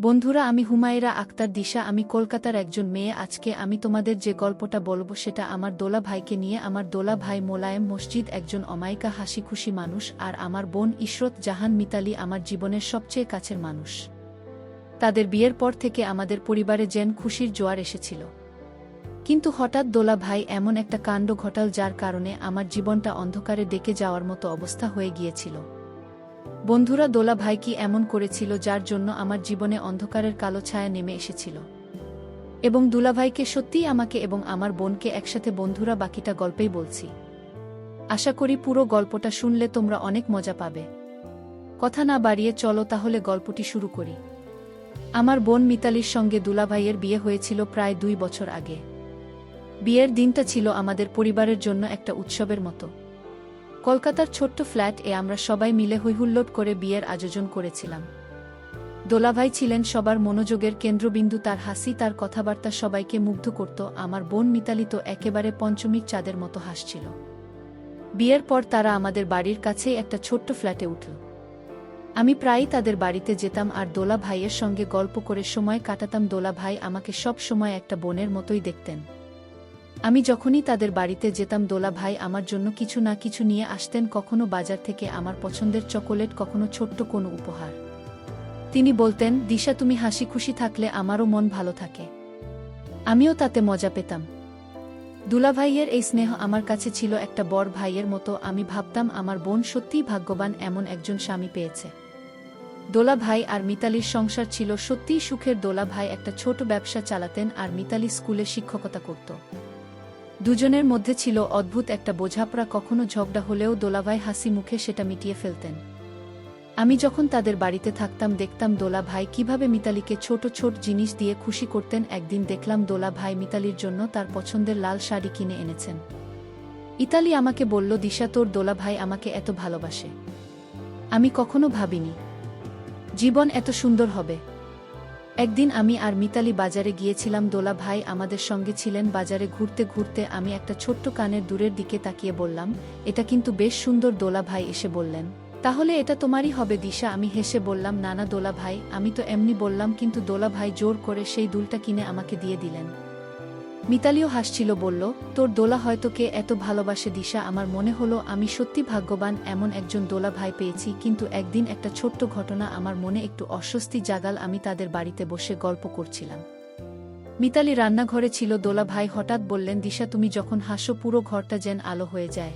বন্ধুরা, আমি হুমায়রা আক্তার দিশা। আমি কলকাতার একজন মেয়ে। আজকে আমি তোমাদের যে গল্পটা বলবো সেটা আমার দোলা ভাইকে নিয়ে। আমার দোলা ভাই মোলায়েম মসজিদ একজন অমায়িকা হাসিখুশি মানুষ, আর আমার বোন ইশরত জাহান মিতালি আমার জীবনের সবচেয়ে কাছের মানুষ। তাদের বিয়ের পর থেকে আমাদের পরিবারে যেন খুশির জোয়ার এসেছিল। কিন্তু হঠাৎ দোলা ভাই এমন একটা কাণ্ড ঘটাল যার কারণে আমার জীবনটা অন্ধকারে ডেকে যাওয়ার মতো অবস্থা হয়ে গিয়েছিল। বন্ধুরা, দোলা ভাই কি এমন করেছিল যার জন্য আমার জীবনে অন্ধকারের কালো ছায়া নেমে এসেছিল? এবং দুলাভাইকে সত্যিই আমাকে এবং আমার বোনকে একসাথে। বন্ধুরা, বাকিটা গল্পেই বলছি। আশা করি পুরো গল্পটা শুনলে তোমরা অনেক মজা পাবে। কথা না বাড়িয়ে চলো তাহলে গল্পটি শুরু করি। আমার বোন মিতালির সঙ্গে দুলাভাইয়ের বিয়ে হয়েছিল প্রায় 2 বছর আগে। বিয়ের দিনটা ছিল আমাদের পরিবারের জন্য একটা উৎসবের মতো। কলকাতার ছোট্ট ফ্ল্যাট এ আমরা সবাই মিলে হৈহুল্লোড় করে বিয়ের আয়োজন করেছিলাম। দোলাভাই ছিলেন সবার মনোযোগের কেন্দ্রবিন্দু। তার হাসি, তার কথাবার্তা সবাইকে মুগ্ধ করত। আমার বোন মিতালি তো একেবারে পঞ্চমীর চাঁদের মতো হাসছিল। বিয়ের পর তারা আমাদের বাড়ির কাছেই একটা ছোট্ট ফ্ল্যাটে উঠল। আমি প্রায়ই তাদের বাড়িতে যেতাম আর দোলা ভাইয়ের সঙ্গে গল্প করে সময় কাটাতাম। দোলা ভাই আমাকে সব সময় একটা বোনের মতোই দেখতেন। আমি যখনই তাদের বাড়িতে যেতাম দোলা ভাই আমার জন্য কিছু না কিছু নিয়ে আসতেন, কখনো বাজার থেকে আমার পছন্দের চকোলেট, কখনো ছোট্ট কোনো উপহার। তিনি বলতেন, দিশা, তুমি হাসি খুশি থাকলে আমারও মন ভালো থাকে। আমিও তাতে মজা পেতাম। দুলাভাইয়ের এই স্নেহ আমার কাছে ছিল একটা বড় ভাইয়ের মতো। আমি ভাবতাম আমার বোন সত্যিই ভাগ্যবান, এমন একজন স্বামী পেয়েছে। দোলা ভাই আর মিতালির সংসার ছিল সত্যিই সুখের। দোলা ভাই একটা ছোট ব্যবসা চালাতেন আর মিতালি স্কুলে শিক্ষকতা করত। দুজনের মধ্যে ছিল অদ্ভুত একটা বোঝাপড়া। কখনো ঝগড়া হলেও দোলাভাই হাসি মুখে সেটা মিটিয়ে ফেলতেন। আমি যখন তাদের বাড়িতে থাকতাম দেখতাম দোলা ভাই কিভাবে মিতালিকে ছোট ছোট জিনিস দিয়ে খুশি করতেন। একদিন দেখলাম দোলা ভাই মিতালির জন্য তার পছন্দের লাল শাড়ি কিনে এনেছেন। ইতালি আমাকে বলল, দিশা, তোর দোলা ভাই আমাকে এত ভালোবাসে। আমি কখনো ভাবিনি জীবন এত সুন্দর হবে। একদিন আমি আর মিতালি বাজারে গিয়েছিলাম। দোলা ভাই আমাদের সঙ্গে ছিলেন। বাজারে ঘুরতে ঘুরতে আমি একটা ছোট্ট কানের দূরের দিকে তাকিয়ে বললাম, এটা কিন্তু বেশ সুন্দর। দোলা ভাই এসে বললেন, তাহলে এটা তোমারই হবে দিশা। আমি হেসে বললাম, না না দোলা ভাই, আমি তো এমনি বললাম। কিন্তু দোলা ভাই জোর করে সেই দুলটা কিনে আমাকে দিয়ে দিলেন। মিতালিও হাসছিল, বলল, তোর দোলা হয়তো কে এত ভালোবাসে দিশা। আমার মনে হলো আমি সত্যি ভাগ্যবান, এমন একজন দোলা ভাই পেয়েছি। কিন্তু একদিন একটা ছোট্ট ঘটনা আমার মনে একটু অস্বস্তি জাগাল। আমি তাদের বাড়িতে বসে গল্প করছিলাম। মিতালি রান্নাঘরে ছিল। দোলা ভাই হঠাৎ বললেন, দিশা, তুমি যখন হাসো পুরো ঘরটা যেন আলো হয়ে যায়।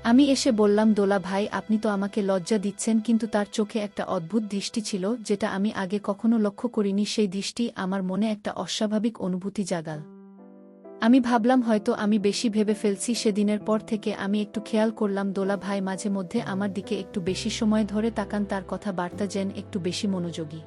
আমি এসে বললাম, দোলা ভাই, আপনি তো আমাকে লজ্জা দিচ্ছেন। কিন্তু তার চোখে একটা অদ্ভুত দৃষ্টি ছিল, যেটা আমি আগে কখনো লক্ষ্য করিনি। সেই দৃষ্টি আমার মনে একটা অস্বাভাবিক অনুভূতি জাগাল। আমি ভাবলাম হয়তো আমি বেশি ভেবে ফেলছি। সেদিনের পর থেকে আমি একটু খেয়াল করলাম দোলা ভাই মাঝে মধ্যে আমার দিকে একটু বেশি সময় ধরে তাকান। তার কথাবার্তা যেন একটু বেশি মনোযোগী।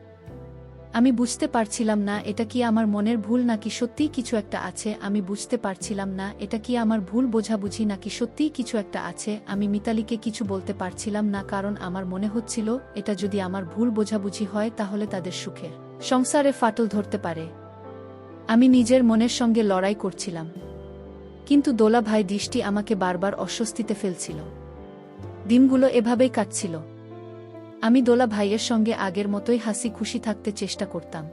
আমি বুঝতে পারছিলাম না এটা কি আমার মনের ভুল নাকি সত্যিই কিছু একটা আছে। আমি বুঝতে পারছিলাম না এটা কি আমার ভুল বোঝাবুঝি নাকি সত্যিই কিছু একটা আছে। আমি মিতালিকে কিছু বলতে পারছিলাম না, কারণ আমার মনে হচ্ছিল এটা যদি আমার ভুল বোঝাবুঝি হয় তাহলে তাদের সুখের সংসারে ফাটল ধরতে পারে। আমি নিজের মনের সঙ্গে লড়াই করছিলাম, কিন্তু দোলা ভাই দৃষ্টি আমাকে বারবার অস্বস্তিতে ফেলছিল। দিনগুলো এভাবেই কাটছিল। আমি দোলা ভাইয়ের সঙ্গে আগের মতোই হাসি খুশি থাকতে চেষ্টা করতাম,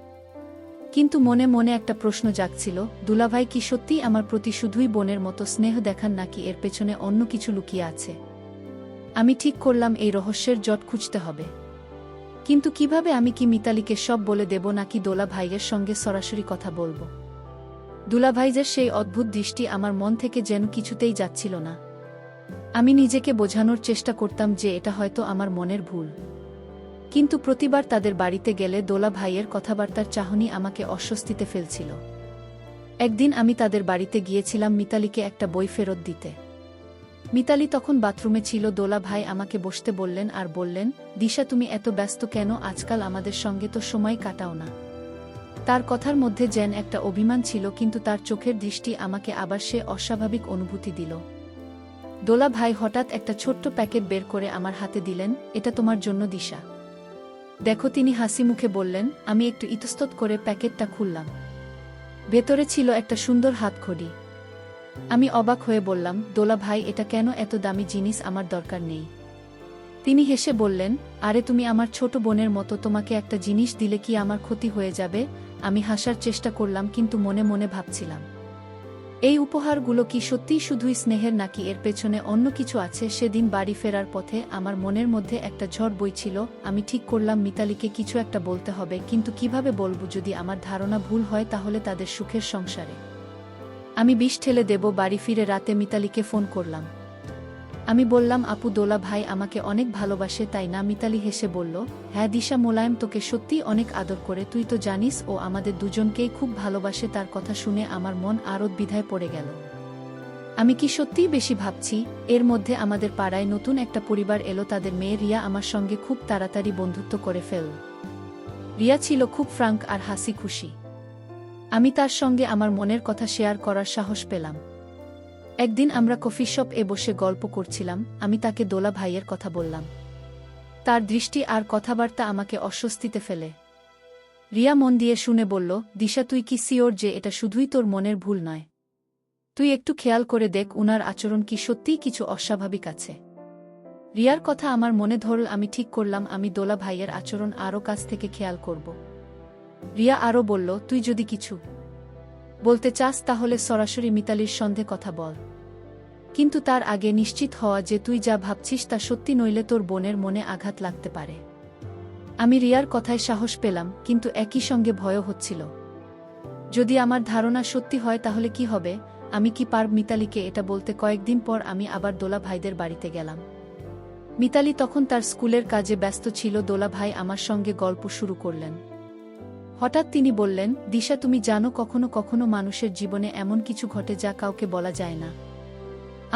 কিন্তু মনে মনে একটা প্রশ্ন জাগছিল, দুলাভাই কি সত্যিই আমার প্রতি শুধুই বোনের মতো স্নেহ দেখান নাকি এর পেছনে অন্য কিছু লুকিয়ে আছে? আমি ঠিক করলাম এই রহস্যের জট খুঁজতে হবে। কিন্তু কিভাবে? আমি কি মিতালিকে সব বলে দেব নাকি দোলা ভাইয়ের সঙ্গে সরাসরি কথা বলবো? দুলাভাইয়ের সেই অদ্ভুত দৃষ্টি আমার মন থেকে যেন কিছুতেই যাচ্ছিল না। আমি নিজেকে বোঝানোর চেষ্টা করতাম যে এটা হয়তো আমার মনের ভুল, কিন্তু প্রতিবার তাদের বাড়িতে গেলে দোলা ভাইয়ের কথাবার্তার চাহনি আমাকে অস্বস্তিতে ফেলছিল। একদিন আমি তাদের বাড়িতে গিয়েছিলাম মিতালিকে একটা বই ফেরত দিতে। মিতালি তখন বাথরুমে ছিল। দোলা ভাই আমাকে বসতে বললেন আর বললেন, দিশা, তুমি এত ব্যস্ত কেন? আজকাল আমাদের সঙ্গে তো সময় কাটাও না। তার কথার মধ্যে যেন একটা অভিমান ছিল, কিন্তু তার চোখের দৃষ্টি আমাকে আবার সে অস্বাভাবিক অনুভূতি দিল। দোলা ভাই হঠাৎ একটা ছোট্ট প্যাকেট বের করে আমার হাতে দিলেন, এটা তোমার জন্য দিশা। দেখো, তিনি হাসি মুখে বললেন। আমি একটু ইতস্তত করে প্যাকেটটা খুললাম। ভেতরে ছিল একটা সুন্দর হাতঘড়ি। আমি অবাক হয়ে বললাম, দোলা ভাই, এটা কেন? এত দামি জিনিস আমার দরকার নেই। তিনি হেসে বললেন, আরে তুমি আমার ছোট বোনের মতো, তোমাকে একটা জিনিস দিলে কি আমার ক্ষতি হয়ে যাবে? আমি হাসার চেষ্টা করলাম, কিন্তু মনে মনে ভাবছিলাম, এই উপহারগুলো কি সত্যিই শুধুই স্নেহের, নাকি এর পেছনে অন্য কিছু আছে? সেদিন বাড়ি ফেরার পথে আমার মনের মধ্যে একটা ঝড় বইছিল। আমি ঠিক করলাম মিতালিকে কিছু একটা বলতে হবে, কিন্তু কিভাবে বলবো? যদি আমার ধারণা ভুল হয় তাহলে তাদের সুখের সংসারে আমি বিষ ঠেলে দেব। বাড়ি ফিরে রাতে মিতালিকে ফোন করলাম। আমি বললাম, আপু, দোলা ভাই আমাকে অনেক ভালোবাসে, তাই না? মিতালি হেসে বলল, হ্যাঁ দিশা, মোলায়েম তোকে সত্যিই অনেক আদর করে, তুই তো জানিস ও আমাদের দুজনকেই খুব ভালোবাসে। তার কথা শুনে আমার মন আরও দ্বিধায় পড়ে গেল। আমি কি সত্যিই বেশি ভাবছি? এর মধ্যে আমাদের পাড়ায় নতুন একটা পরিবার এলো। তাদের মেয়ে রিয়া আমার সঙ্গে খুব তাড়াতাড়ি বন্ধুত্ব করে ফেলল। রিয়া ছিল খুব ফ্রাঙ্ক আর হাসি খুশি। আমি তার সঙ্গে আমার মনের কথা শেয়ার করার সাহস পেলাম। একদিন আমরা কফি শপ এ বসে গল্প করছিলাম। আমি তাকে দোলা ভাইয়ের কথা বললাম। তার দৃষ্টি আর কথাবার্তা আমাকে অস্বস্তিতে ফেলে। রিয়া মন দিয়ে শুনে বলল, দিশা, তুই কি সিওর যে এটা শুধুই তোর মনের ভুল নয়? তুই একটু খেয়াল করে দেখ, উনার আচরণ কি সত্যিই কিছু অস্বাভাবিক আছে? রিয়ার কথা আমার মনে ধরল। আমি ঠিক করলাম আমি দোলা ভাইয়ের আচরণ আরও কাছ থেকে খেয়াল করব। রিয়া আরও বলল, তুই যদি কিছু বলতে চাস তাহলে সরাসরি মিতালির সঙ্গে কথা বল, কিন্তু তার আগে নিশ্চিত হওয়া যে তুই যা ভাবছিস তা সত্যি, নইলে তোর বোনের মনে আঘাত লাগতে পারে। আমি রিয়ার কথায় সাহস পেলাম, কিন্তু একই সঙ্গে ভয়ও হচ্ছিল। যদি আমার ধারণা সত্যি হয় তাহলে কি হবে? আমি কি পারব মিতালিকে এটা বলতে? কয়েকদিন পর আমি আবার দোলা ভাইদের বাড়িতে গেলাম। মিতালি তখন তার স্কুলের কাজে ব্যস্ত ছিল। দোলা ভাই আমার সঙ্গে গল্প শুরু করলেন। হঠাৎ তিনি বললেন, দিশা, তুমি জানো, কখনো কখনো মানুষের জীবনে এমন কিছু ঘটে যা কাউকে বলা যায় না।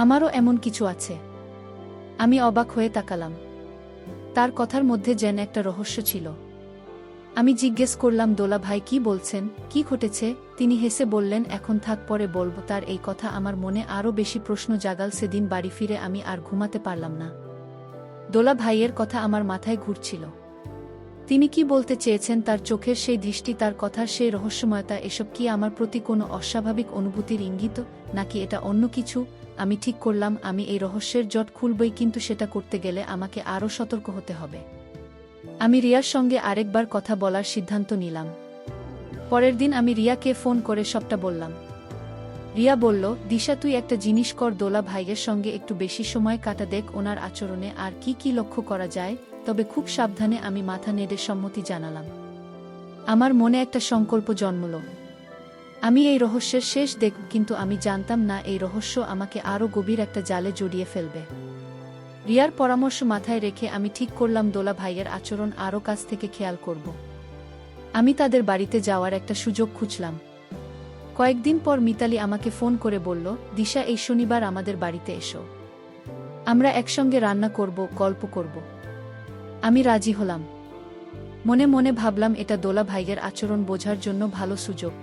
আমারও এমন কিছু আছে। আমি অবাক হয়ে তাকালাম। তার কথার মধ্যে যেন একটা রহস্য ছিল। আমি জিজ্ঞেস করলাম, দোলা ভাই কি বলছেন? কি ঘটেছে? তিনি হেসে বললেন, এখন থাক, পরে বলবো। তার এই কথা আমার মনে আরও বেশি প্রশ্ন জাগাল। সেদিন বাড়ি ফিরে আমি আর ঘুমাতে পারলাম না। দোলা ভাইয়ের কথা আমার মাথায় ঘুরছিল। তিনি কি বলতে চেয়েছেন? তার চোখের সেই দৃষ্টি, তার কথার সেই রহস্যময়তা, এসব কি আমার প্রতি কোনো অস্বাভাবিক অনুভূতির ইঙ্গিত, নাকি এটা অন্য কিছু? আমি ঠিক করলাম আমি এই রহস্যের জট খুলবই, কিন্তু সেটা করতে গেলে আমাকে আরও সতর্ক হতে হবে। আমি রিয়ার সঙ্গে আরেকবার কথা বলার সিদ্ধান্ত নিলাম। পরের দিন আমি রিয়াকে ফোন করে সবটা বললাম। রিয়া বলল, দিশা, তুই একটা জিনিস কর, দোলা ভাইয়ের সঙ্গে একটু বেশি সময় কাটা, দেখ ওনার আচরণে আর কি কি লক্ষ্য করা যায়, তবে খুব সাবধানে। আমি মাথা নেড়ে সম্মতি জানালাম। আমার মনে একটা সংকল্প জন্মল। আমি এই রহস্যের শেষ দেখব, কিন্তু আমি জানতাম না এই রহস্য আমাকে আরও গভীর একটা জালে জড়িয়ে ফেলবে। রিয়ার পরামর্শ মাথায় রেখে আমি ঠিক করলাম দোলা ভাইয়ের আচরণ আরও কাছ থেকে খেয়াল করব। আমি তাদের বাড়িতে যাওয়ার একটা সুযোগ খুঁজলাম। কয়েকদিন পর মিতালি আমাকে ফোন করে বলল, দিশা, এই শনিবার আমাদের বাড়িতে এসো। আমরা একসঙ্গে রান্না করব, গল্প করব। আমি রাজি হলাম। মনে মনে ভাবলাম এটা দোলা ভাইয়ের আচরণ বোঝার জন্য ভালো সুযোগ।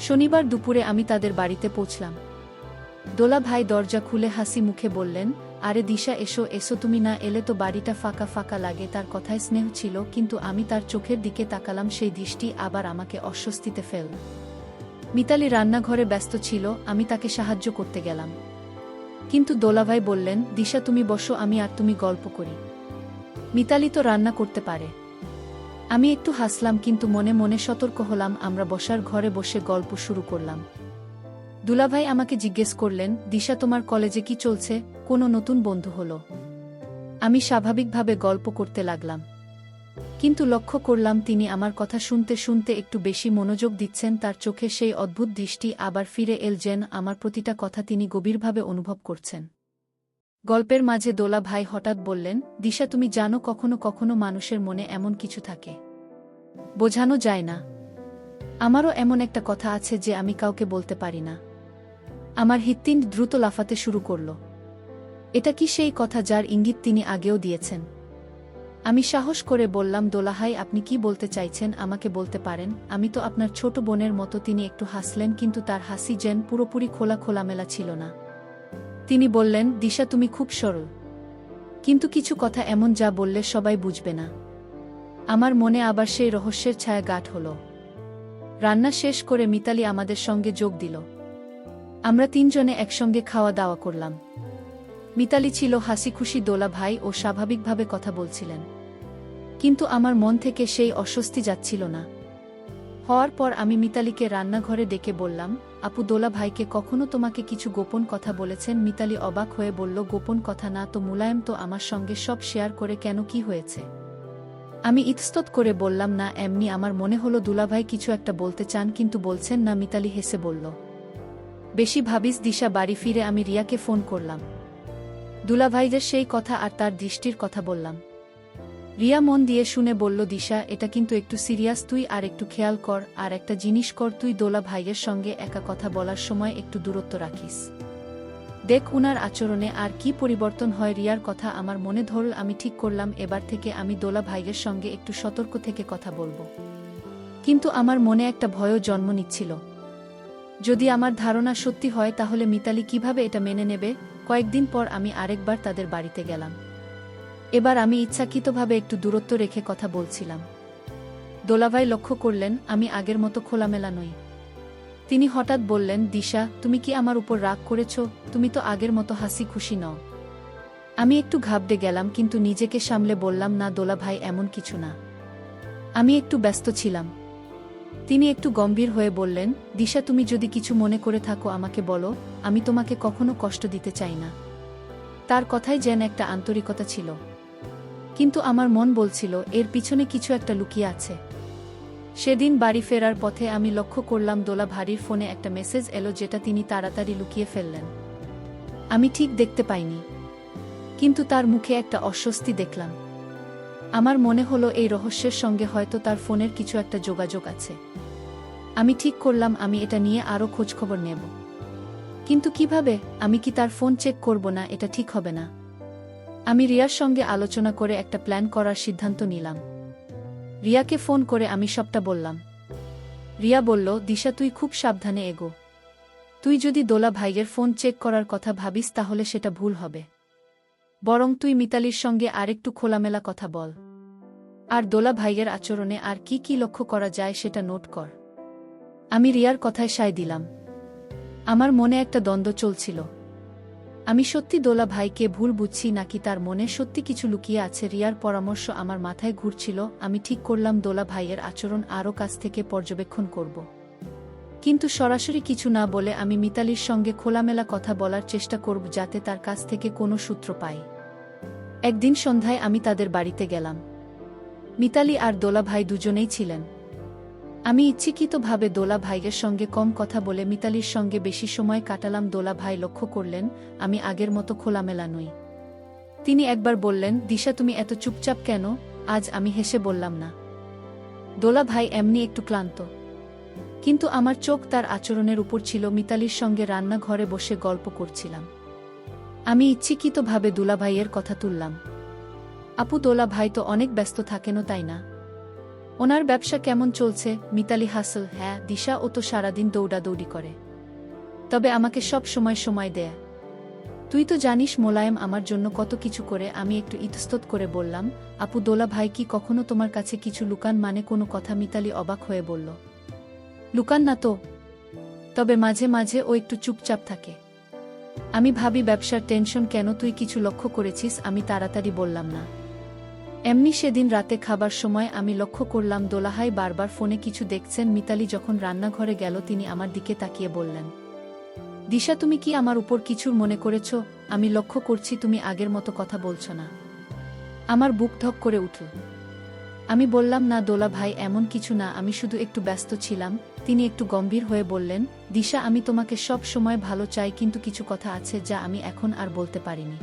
শনিবার দুপুরে আমি তাদের বাড়িতে পৌঁছলাম। দোলা ভাই দরজা খুলে হাসি মুখে বললেন, আরে দিশা, এসো এসো, তুমি না এলে তো বাড়িটা ফাঁকা ফাঁকা লাগে। তার কথায় স্নেহ ছিল, কিন্তু আমি তার চোখের দিকে তাকালাম, সেই দৃষ্টি আবার আমাকে অস্বস্তিতে ফেলল। মিতালি রান্নাঘরে ব্যস্ত ছিল। আমি তাকে সাহায্য করতে গেলাম, কিন্তু দোলাভাই বললেন, দিশা, তুমি বসো, আমি আর তুমি গল্প করি। মিতালি তো রান্না করতে পারে। আমি একটু হাসলাম, কিন্তু মনে মনে সতর্ক হলাম। আমরা বসার ঘরে বসে গল্প শুরু করলাম। দুলাভাই আমাকে জিজ্ঞেস করলেন, দিশা, তোমার কলেজে কি চলছে? কোনো নতুন বন্ধু হলো? আমি স্বাভাবিকভাবে গল্প করতে লাগলাম, কিন্তু লক্ষ্য করলাম তিনি আমার কথা শুনতে শুনতে একটু বেশি মনোযোগ দিচ্ছেন। তার চোখে সেই অদ্ভুত দৃষ্টি আবার ফিরে এল, যেন আমার প্রতিটা কথা তিনি গভীরভাবে অনুভব করছেন। গল্পের মাঝে দোলা ভাই হঠাৎ বললেন, দিশা, তুমি জানো, কখনো কখনো মানুষের মনে এমন কিছু থাকে, বোঝানো যায় না। আমারও এমন একটা কথা আছে যে আমি কাউকে বলতে পারি না। আমার হৃৎপিণ্ড দ্রুত লাফাতে শুরু করল। এটা কি সেই কথা যার ইঙ্গিত তিনি আগেও দিয়েছেন? আমি সাহস করে বললাম, দোলাহাই, আপনি কি বলতে চাইছেন? আমাকে বলতে পারেন, আমি তো আপনার ছোট বোনের মতো। তিনি একটু হাসলেন, কিন্তু তার হাসি যেন পুরোপুরি খোলামেলা ছিল না। তিনি বললেন, দিশা, তুমি খুব সরল, কিন্তু কিছু কথা এমন যা বললে সবাই বুঝবে না। আমার মনে আবার সেই রহস্যের ছায়া গাঢ় হল। রান্না শেষ করে মিতালি আমাদের সঙ্গে যোগ দিল। আমরা তিনজনে একসঙ্গে খাওয়া দাওয়া করলাম। মিতালি ছিল হাসিখুশি দোলা ভাই ও স্বাভাবিকভাবে কথা বলছিলেন। কিন্তু আমার মন থেকে সেই অস্বস্তি যাচ্ছিল না। হওয়ার পর আমি মিতালিকে রান্নাঘরে ডেকে বললাম, আপু দোলা ভাইকে কখনো তোমাকে কিছু গোপন কথা বলেছেন? মিতালি অবাক হয়ে বলল, গোপন কথা না তো, মুলায়ম তো আমার সঙ্গে সব শেয়ার করে। কেন, কি হয়েছে? আমি ইতস্তত করে বললাম, না এমনি, আমার মনে হলো দুলাভাই কিছু একটা বলতে চান কিন্তু বলছেন না। মিতালি হেসে বলল, বেশি ভাবিস দিশা। বাড়ি ফিরে আমি রিয়াকে ফোন করলাম। দুলাভাইদের সেই কথা আর তার দৃষ্টির কথা বললাম। রিয়া মন দিয়ে শুনে বলল, দিশা এটা কিন্তু একটু সিরিয়াস, তুই আর একটু খেয়াল কর। আর একটা জিনিস কর, তুই দোলা ভাইয়ের সঙ্গে একা কথা বলার সময় একটু দূরত্ব রাখিস। দেখ উনার আচরণে আর কি পরিবর্তন হয়। রিয়ার কথা আমার মনে ধরল। আমি ঠিক করলাম এবার থেকে আমি দোলা ভাইয়ের সঙ্গে একটু সতর্ক থেকে কথা বলবো। কিন্তু আমার মনে একটা ভয়ও জন্ম নিচ্ছিল। যদি আমার ধারণা সত্যি হয় তাহলে মিতালি কিভাবে এটা মেনে নেবে? কয়েকদিন পর আমি আরেকবার তাদের বাড়িতে গেলাম। এবার আমি ইচ্ছাকৃতভাবে একটু দূরত্ব রেখে কথা বলছিলাম। দোলাভাই লক্ষ্য করলেন আমি আগের মতো খোলামেলা নই। তিনি হঠাৎ বললেন, দিশা তুমি কি আমার উপর রাগ করেছ? তুমি তো আগের মতো হাসি খুশি নও। আমি একটু ঘাবড়ে গেলাম কিন্তু নিজেকে সামলে বললাম, না দোলাভাই, এমন কিছু না, আমি একটু ব্যস্ত ছিলাম। তিনি একটু গম্ভীর হয়ে বললেন, দিশা তুমি যদি কিছু মনে করে থাকো আমাকে বলো, আমি তোমাকে কখনো কষ্ট দিতে চাই না। তার কথায় যেন একটা আন্তরিকতা ছিল, কিন্তু আমার মন বলছিল এর পিছনে কিছু একটা লুকিয়ে আছে। সেদিন বাড়ি ফেরার পথে আমি লক্ষ্য করলাম দোলা ভারীর ফোনে একটা মেসেজ এলো যেটা তিনি তাড়াতাড়ি লুকিয়ে ফেললেন। আমি ঠিক দেখতে পাইনি, কিন্তু তার মুখে একটা অস্বস্তি দেখলাম। আমার মনে হলো এই রহস্যের সঙ্গে হয়তো তার ফোনের কিছু একটা যোগাযোগ আছে। আমি ঠিক করলাম আমি এটা নিয়ে আরও খোঁজখবর নেব। কিন্তু কিভাবে? আমি কি তার ফোন চেক করব না? এটা ঠিক হবে না। আমি রিয়ার সঙ্গে আলোচনা করে একটা প্ল্যান করার সিদ্ধান্ত নিলাম। রিয়াকে ফোন করে আমি সবটা বললাম। রিয়া বলল, দিশা তুই খুব সাবধানে এগো। তুই যদি দোলা ভাইয়ের ফোন চেক করার কথা ভাবিস তাহলে সেটা ভুল হবে। বরং তুই মিতালির সঙ্গে আরেকটু খোলামেলা কথা বল। আর দোলা ভাইয়ের আচরণে আর কি কি লক্ষ্য করা যায় সেটা নোট কর। আমি রিয়ার কথায় সায় দিলাম। আমার মনে একটা দ্বন্দ্ব চলছিল। আমি সত্যি দোলা ভাইকে ভুল বুঝছি নাকি তার মনে সত্যি কিছু লুকিয়ে আছে। রিয়ার পরামর্শ আমার মাথায় ঘুরছিল। আমি ঠিক করলাম দোলা ভাইয়ের আচরণ আরও কাছ থেকে পর্যবেক্ষণ করব। কিন্তু সরাসরি কিছু না বলে আমি মিতালির সঙ্গে খোলামেলা কথা বলার চেষ্টা করব যাতে তার কাছ থেকে কোনো সূত্র পাই। একদিন সন্ধ্যায় আমি তাদের বাড়িতে গেলাম। মিতালি আর দোলা ভাই দুজনেই ছিলেন। আমি ইচ্ছাকৃতভাবে দোলা ভাইয়ের সঙ্গে কম কথা বলে মিতালির সঙ্গে বেশি সময় কাটালাম। দোলা ভাই লক্ষ্য করলেন আমি আগের মতো খোলামেলা নই। তিনি একবার বললেন, দিশা তুমি এত চুপচাপ কেন আজ? আমি হেসে বললাম, না দোলা ভাই, এমনি একটু ক্লান্ত। কিন্তু আমার চোখ তার আচরণের উপর ছিল। মিতালির সঙ্গে রান্নাঘরে বসে গল্প করছিলাম। আমি ইচ্ছাকৃতভাবে দোলা ভাইয়ের কথা তুললাম। আপু দোলা ভাই তো অনেক ব্যস্ত থাকেন, তাই না? ওনার ব্যবসা কেমন চলছে? মিতালি হাসল, হ্যাঁ দিশা, ও তো সারাদিন দৌড়াদৌড়ি করে, তবে আমাকে সব সময় দেয়। তুই তো জানিস মোলায়েম আমার জন্য কত কিছু করে। আমি একটু ইতস্তত করে বললাম, আপু দোলা ভাই কি কখনো তোমার কাছে কিছু লুকান? মানে কোনো কথা? মিতালি অবাক হয়ে বলল, লুকান না তো, তবে মাঝে মাঝে ও একটু চুপচাপ থাকে। আমি ভাবি ব্যবসার টেনশন কেন? তুই কিছু লক্ষ্য করেছিস? আমি তাড়াতাড়ি বললাম, না এমনি। সেদিন রাতে খাবার সময় আমি লক্ষ্য করলাম দোলাহাই বারবার ফোনে কিছু দেখছেন। মিতালি যখন রান্নাঘরে গেল তিনি আমার দিকে তাকিয়ে বললেন, দিশা তুমি কি আমার উপর কিছুর মনে করেছ? আমি লক্ষ্য করছি তুমি আগের মতো কথা বলছ না। আমার বুক ধক করে উঠল। আমি বললাম, না দোলা ভাই, এমন কিছু না, আমি শুধু একটু ব্যস্ত ছিলাম। তিনি একটু গম্ভীর হয়ে বললেন, দিশা আমি তোমাকে সব সময় ভালো চাই, কিন্তু কিছু কথা আছে যা আমি এখন আর বলতে পারিনি।